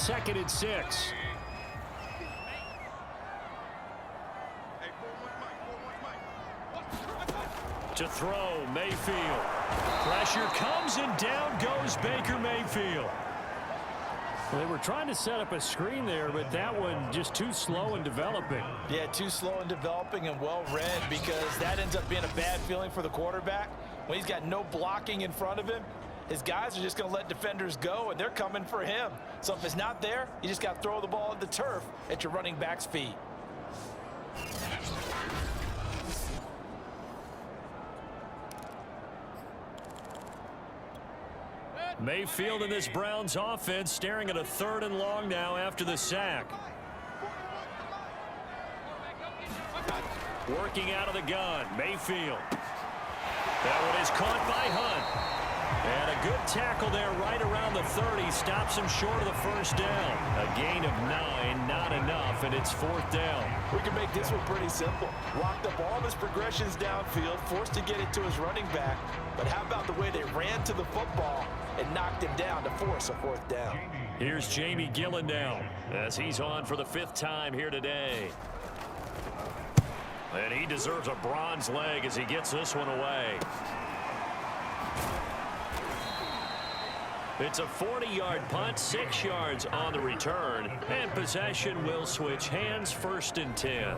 2nd and 6. To throw, Mayfield. Pressure comes and down goes Baker Mayfield. Well, they were trying to set up a screen there, but that one just too slow in developing. Yeah, too slow in developing and well read, because that ends up being a bad feeling for the quarterback. When he's got no blocking in front of him, his guys are just going to let defenders go, and they're coming for him. So if it's not there, you just got to throw the ball at the turf at your running back's feet. Mayfield in this Browns offense staring at a 3rd and long now after the sack. Working out of the gun, Mayfield. That one is caught by Hunt. And a good tackle there right around the 30. Stops him short of the 1st down. A gain of 9, not enough, and it's 4th down. We can make this one pretty simple. Locked up all of his progressions downfield, forced to get it to his running back. But how about the way they ran to the football and knocked him down to force a 4th down? Here's Jamie Gillen now as he's on for the 5th time here today. And he deserves a bronze leg as he gets this one away. It's a 40-yard punt, 6 yards on the return, and possession will switch hands, 1st and 10.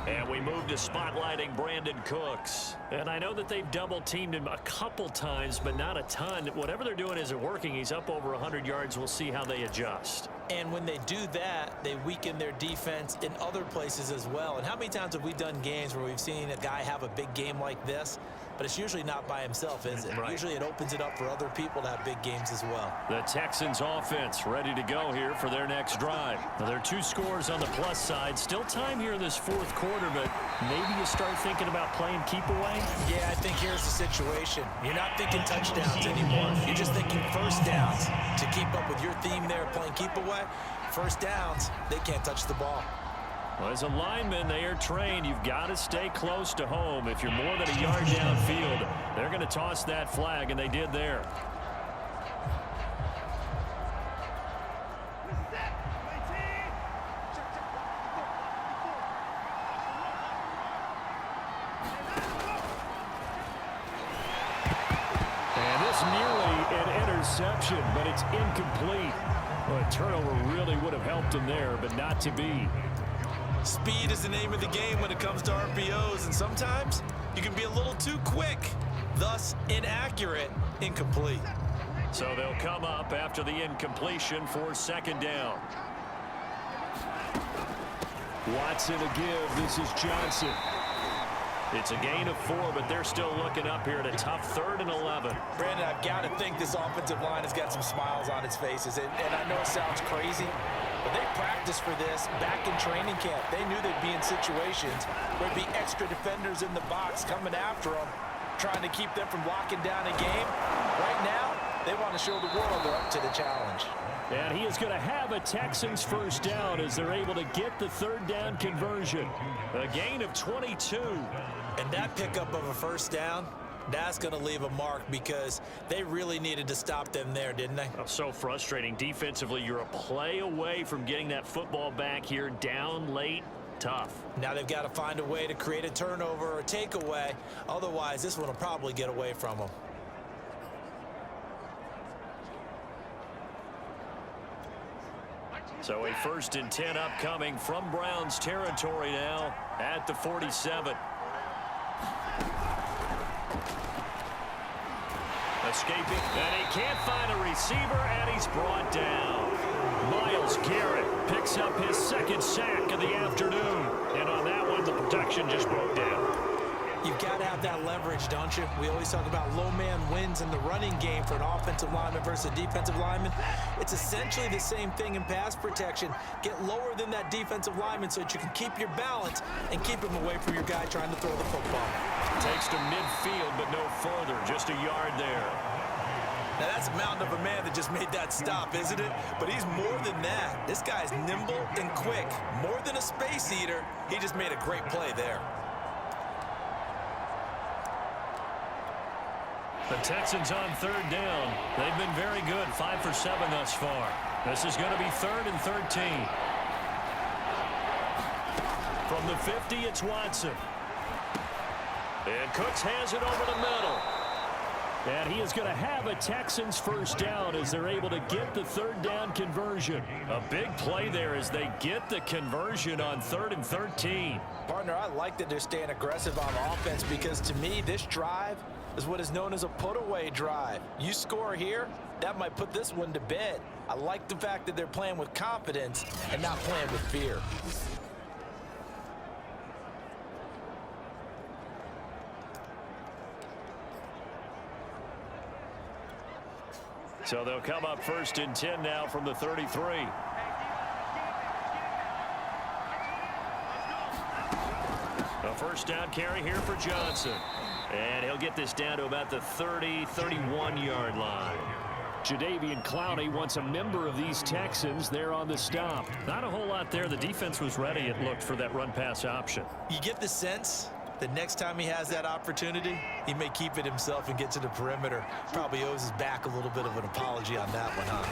And we move to spotlighting Brandon Cooks. And I know that they've double-teamed him a couple times, but not a ton. Whatever they're doing isn't working. He's up over 100 yards. We'll see how they adjust. And when they do that, they weaken their defense in other places as well. And how many times have we done games where we've seen a guy have a big game like this? But it's usually not by himself, is it? Right. Usually it opens it up for other people to have big games as well. The Texans offense ready to go here for their next drive. Now, there are 2 scores on the plus side. Still time here in this 4th quarter, but maybe you start thinking about playing keep away? Yeah, I think here's the situation. You're not thinking touchdowns anymore. You're just thinking 1st downs. To keep up with your theme there, playing keep away, 1st downs, they can't touch the ball. Well, as a lineman, they are trained. You've got to stay close to home. If you're more than a yard downfield, they're going to toss that flag, and they did there. And this nearly an interception, but it's incomplete. Well, a turnover really would have helped him there, but not to be. Speed is the name of the game when it comes to RPOs, and sometimes you can be a little too quick, thus inaccurate, incomplete. So they'll come up after the incompletion for 2nd down. Watson to give. This is Johnson. It's a gain of 4, but they're still looking up here at a tough 3rd and 11. Brandon, I've got to think this offensive line has got some smiles on its faces, and I know it sounds crazy, but they practiced for this back in training camp. They knew they'd be in situations where there'd be extra defenders in the box coming after them, trying to keep them from locking down a game. Right now, they want to show the world they're up to the challenge. And he is going to have a Texans 1st down as they're able to get the 3rd down conversion. A gain of 22. And that pickup of a 1st down, that's going to leave a mark, because they really needed to stop them there, didn't they? Oh, so frustrating. Defensively, you're a play away from getting that football back here, down late. Tough. Now they've got to find a way to create a turnover or a takeaway. Otherwise, this one will probably get away from them. So a 1st and 10 upcoming from Browns territory now at the 47. Escaping, and he can't find a receiver, and he's brought down. Myles Garrett picks up his 2nd sack of the afternoon. And on that one, the protection just broke down. You've got to have that leverage, don't you? We always talk about low man wins in the running game for an offensive lineman versus a defensive lineman. It's essentially the same thing in pass protection. Get lower than that defensive lineman so that you can keep your balance and keep him away from your guy trying to throw the football. Takes to midfield, but no further. Just a yard there. Now, that's a mountain of a man that just made that stop, isn't it? But he's more than that. This guy's nimble and quick. More than a space eater, he just made a great play there. The Texans on 3rd down. They've been very good, 5 for 7 thus far. This is going to be 3rd and 13. From the 50, it's Watson. And Cooks has it over the middle. And he is going to have a Texans first down as they're able to get the 3rd down conversion. A big play there as they get the conversion on 3rd and 13. Partner, I like that they're staying aggressive on offense because to me, this drive is what is known as a put-away drive. You score here, that might put this one to bed. I like the fact that they're playing with confidence and not playing with fear. So they'll come up 1st and 10 now from the 33. A first down carry here for Johnson. And he'll get this down to about the 31-yard line. Jadeveon Clowney wants a member of these Texans there on the stop. Not a whole lot there. The defense was ready, it looked, for that run-pass option. You get the sense that next time he has that opportunity, he may keep it himself and get to the perimeter. Probably owes his back a little bit of an apology on that one, huh?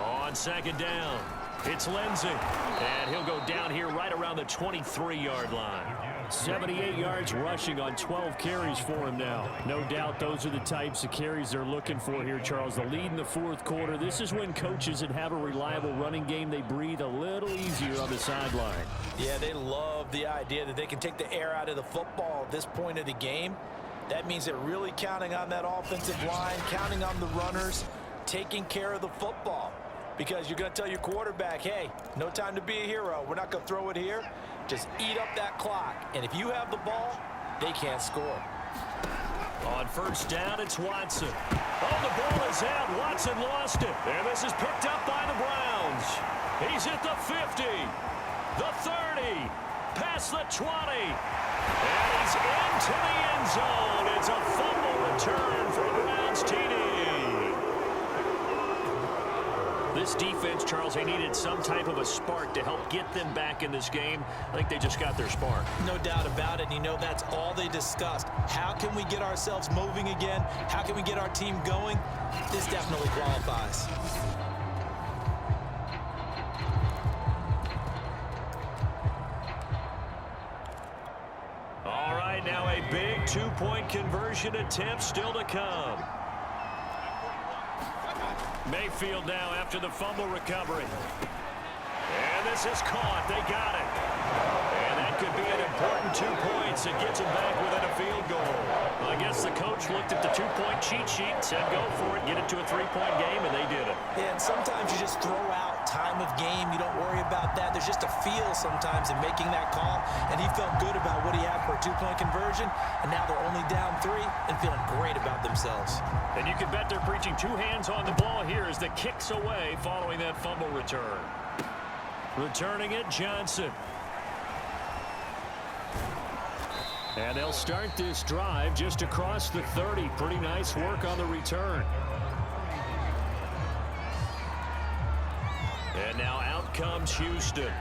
On 2nd down, it's Lindsey. And he'll go down here right around the 23-yard line. 78 yards rushing on 12 carries for him now. No doubt those are the types of carries they're looking for here, Charles. The lead in the 4th quarter. This is when coaches that have a reliable running game, they breathe a little easier on the sideline. Yeah, they love the idea that they can take the air out of the football at this point of the game. That means they're really counting on that offensive line, counting on the runners, taking care of the football. Because you're going to tell your quarterback, hey, no time to be a hero. We're not going to throw it here. Just eat up that clock. And if you have the ball, they can't score. On 1st down, it's Watson. Oh, the ball is out. Watson lost it. And this is picked up by the Browns. He's at the 50, the 30, past the 20. And he's into the end zone. It's a fumble return for Browns TD. This defense, Charles, they needed some type of a spark to help get them back in this game. I think they just got their spark. No doubt about it. And you know, that's all they discussed. How can we get ourselves moving again? How can we get our team going? This definitely qualifies. All right, now a big 2-point conversion attempt still to come. Mayfield now after the fumble recovery. And this is caught. They got it. And that could be an important 2 points. It gets them back within a field goal. Well, I guess the coach looked at the 2-point cheat sheet, said go for it, get it to a 3-point game, and they did it. Yeah, and sometimes you just throw out time of game. You don't worry about that. There's just a feel sometimes in making that call. And he felt good about what he had for a 2-point conversion. And now they're only down 3 and feeling great about themselves. And you can bet they're preaching 2 hands on the ball here as the kick's away following that fumble return. Returning it, Johnson. And they'll start this drive just across the 30. Pretty nice work on the return. And now out comes Houston.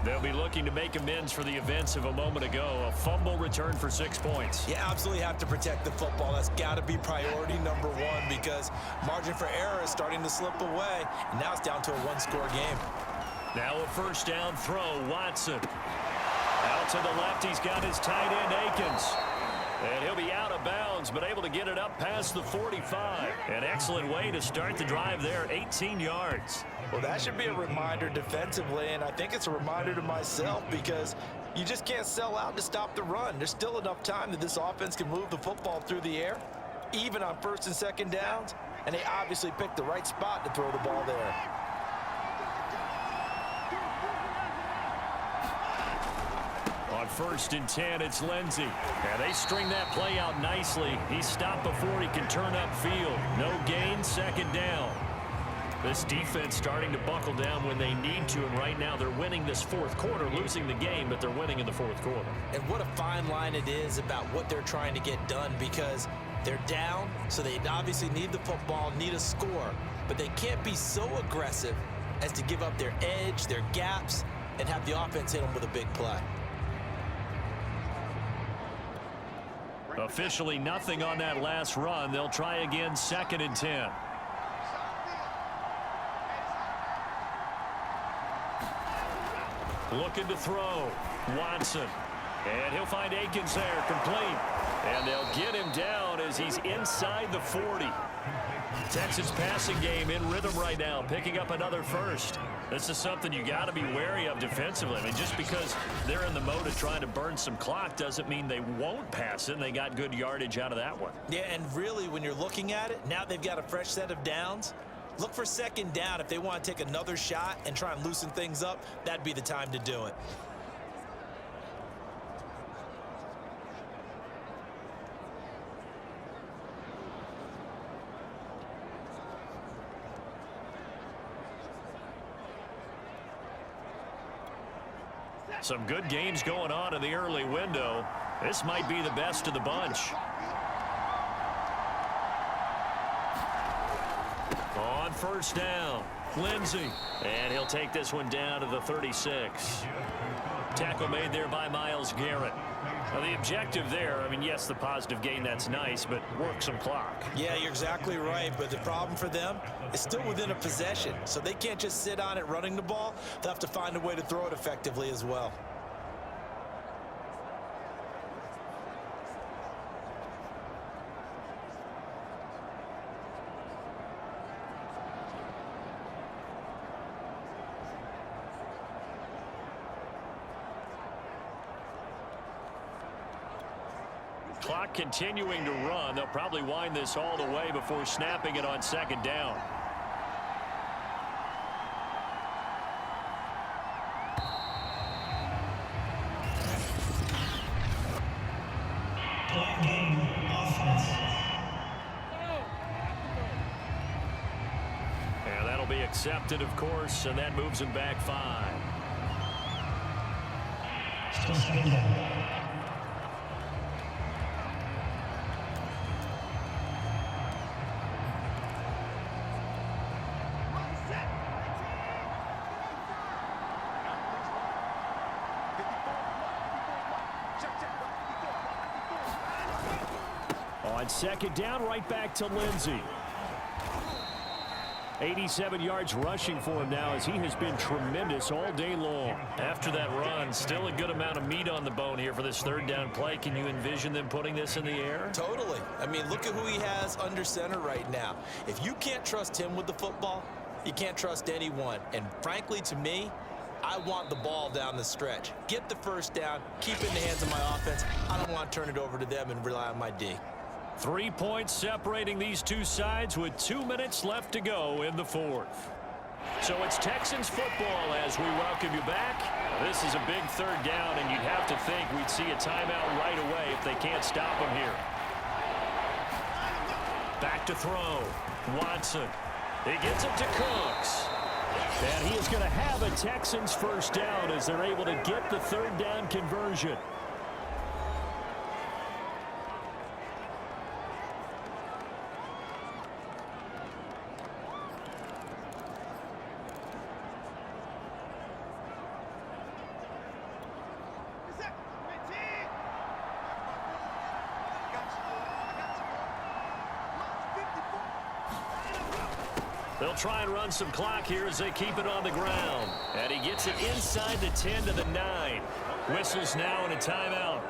They'll be looking to make amends for the events of a moment ago. A fumble return for 6 points. You absolutely have to protect the football. That's got to be priority number 1 because margin for error is starting to slip away. And now it's down to a 1-score game. Now a first down throw, Watson. Out to the left, he's got his tight end, Akins. And he'll be out of bounds, but able to get it up past the 45. An excellent way to start the drive there, 18 yards. Well, that should be a reminder defensively, and I think it's a reminder to myself because you just can't sell out to stop the run. There's still enough time that this offense can move the football through the air, even on 1st and 2nd downs, and they obviously picked the right spot to throw the ball there. On 1st and 10, it's Lindsey. And they string that play out nicely. He's stopped before he can turn upfield. No gain, 2nd down. This defense starting to buckle down when they need to, and right now they're winning this 4th quarter, losing the game, but they're winning in the 4th quarter. And what a fine line it is about what they're trying to get done because they're down, so they obviously need the football, need a score, but they can't be so aggressive as to give up their edge, their gaps, and have the offense hit them with a big play. Officially nothing on that last run. They'll try again, 2nd and 10. Looking to throw. Watson. And he'll find Akins there, complete. And they'll get him down as he's inside the 40. Texas passing game in rhythm right now, picking up another first. This is something you got to be wary of defensively. I mean, just because they're in the mode of trying to burn some clock doesn't mean they won't pass it, and they got good yardage out of that one. Yeah, and really, when you're looking at it, now they've got a fresh set of downs. Look for second down. If they want to take another shot and try and loosen things up, that'd be the time to do it. Some good games going on in the early window. This might be the best of the bunch. On first down, Lindsey. And he'll take this one down to the 36. Tackle made there by Myles Garrett. Now, the objective there, I mean, yes, the positive gain, that's nice, but work some clock. Yeah, you're exactly right, but the problem for them is still within a possession, so they can't just sit on it running the ball. They'll have to find a way to throw it effectively as well. Clock continuing to run. They'll probably wind this all the way before snapping it on second down. And that'll be accepted, of course, and that moves him back 5. Still second down. On second down, right back to Lindsey. 87 yards rushing for him now as he has been tremendous all day long. After that run, still a good amount of meat on the bone here for this third down play. Can you envision them putting this in the air? Totally. I mean, look at who he has under center right now. If you can't trust him with the football, you can't trust anyone. And frankly, to me, I want the ball down the stretch. Get the first down, keep it in the hands of my offense. I don't want to turn it over to them and rely on my D. 3 points separating these two sides with 2 minutes left to go in the fourth. So it's Texans football as we welcome you back. This is a big third down, and you'd have to think we'd see a timeout right away if they can't stop them here. Back to throw. Watson. He gets it to Cooks. And he is going to have a Texans first down as they're able to get the third down conversion. They'll try and run some clock here as they keep it on the ground. And he gets it inside the 10 to the 9. Whistles now and a timeout.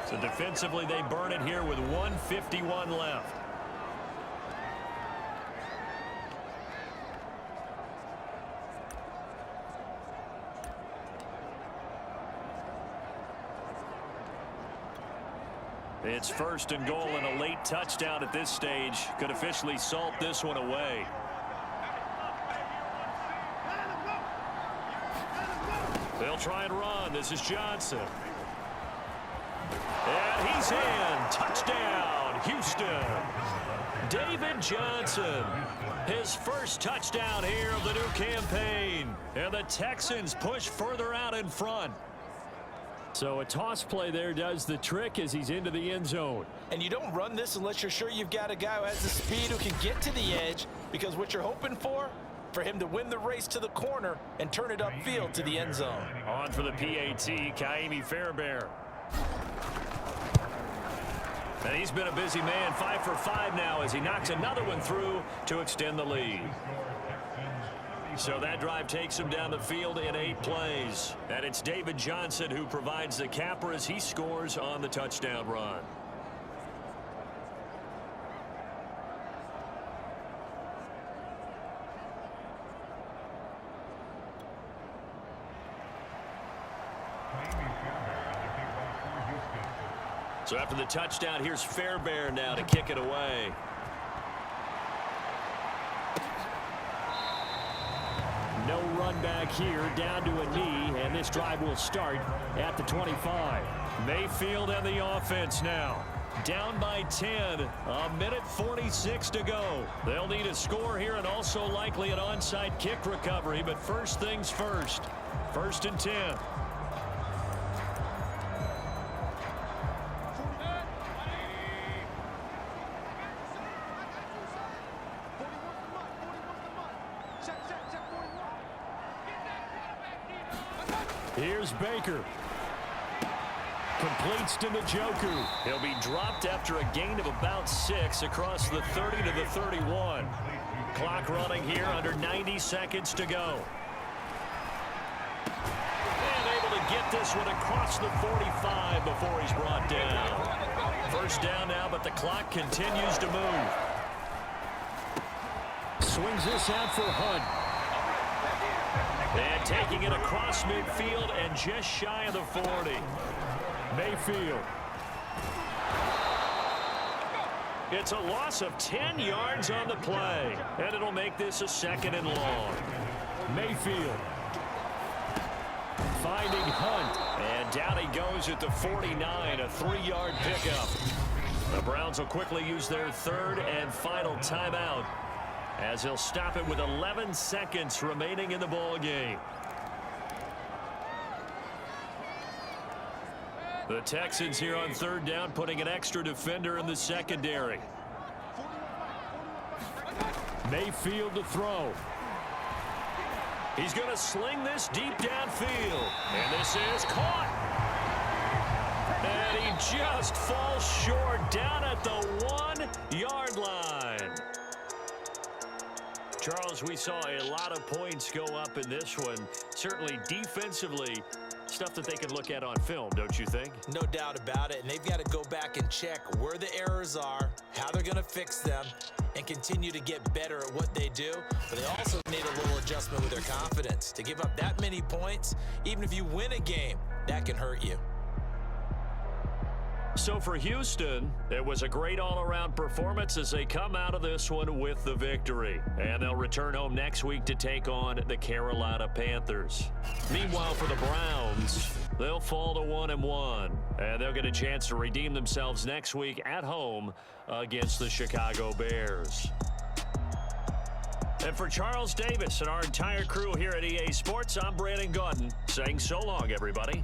So defensively, they burn it here with 1:51 left. It's first and goal, and a late touchdown at this stage could officially salt this one away. They'll try and run. This is Johnson. And he's in. Touchdown, Houston. David Johnson. His first touchdown here of the new campaign. And the Texans push further out in front. So a toss play there does the trick as he's into the end zone. And you don't run this unless you're sure you've got a guy who has the speed who can get to the edge, because what you're hoping for him to win the race to the corner and turn it upfield to the end zone. On for the PAT, Kaimi Fairbairn. And he's been a busy man, 5 for 5 now as he knocks another one through to extend the lead. So that drive takes him down the field in 8 plays. And it's David Johnson who provides the capper as he scores on the touchdown run. So after the touchdown, here's Fairbairn now to kick it away. No run back here, down to a knee, and this drive will start at the 25. Mayfield and the offense now. Down by 10, a minute 46 to go. They'll need a score here and also likely an onside kick recovery, but first things first. 1st and 10. Here's Baker. Completes to Njoku. He'll be dropped after a gain of about 6 across the 30 to the 31. Clock running here under 90 seconds to go. And able to get this one across the 45 before he's brought down. First down now, but the clock continues to move. Swings this out for Hunt. And taking it across midfield and just shy of the 40. Mayfield. It's a loss of 10 yards on the play. And it'll make this a 2nd and long. Mayfield. Finding Hunt. And down he goes at the 49, a 3-yard pickup. The Browns will quickly use their 3rd and final timeout, as they'll stop it with 11 seconds remaining in the ball game. The Texans here on 3rd down, putting an extra defender in the secondary. Mayfield to throw. He's going to sling this deep downfield. And this is caught. And he just falls short down at the 1-yard line. Charles, we saw a lot of points go up in this one. Certainly defensively, stuff that they can look at on film, don't you think? No doubt about it. And they've got to go back and check where the errors are, how they're going to fix them, and continue to get better at what they do. But they also need a little adjustment with their confidence. To give up that many points, even if you win a game, that can hurt you. So for Houston, it was a great all-around performance as they come out of this one with the victory. And they'll return home next week to take on the Carolina Panthers. Meanwhile, for the Browns, they'll fall to 1-1. And they'll get a chance to redeem themselves next week at home against the Chicago Bears. And for Charles Davis and our entire crew here at EA Sports, I'm Brandon Gaudin saying so long, everybody.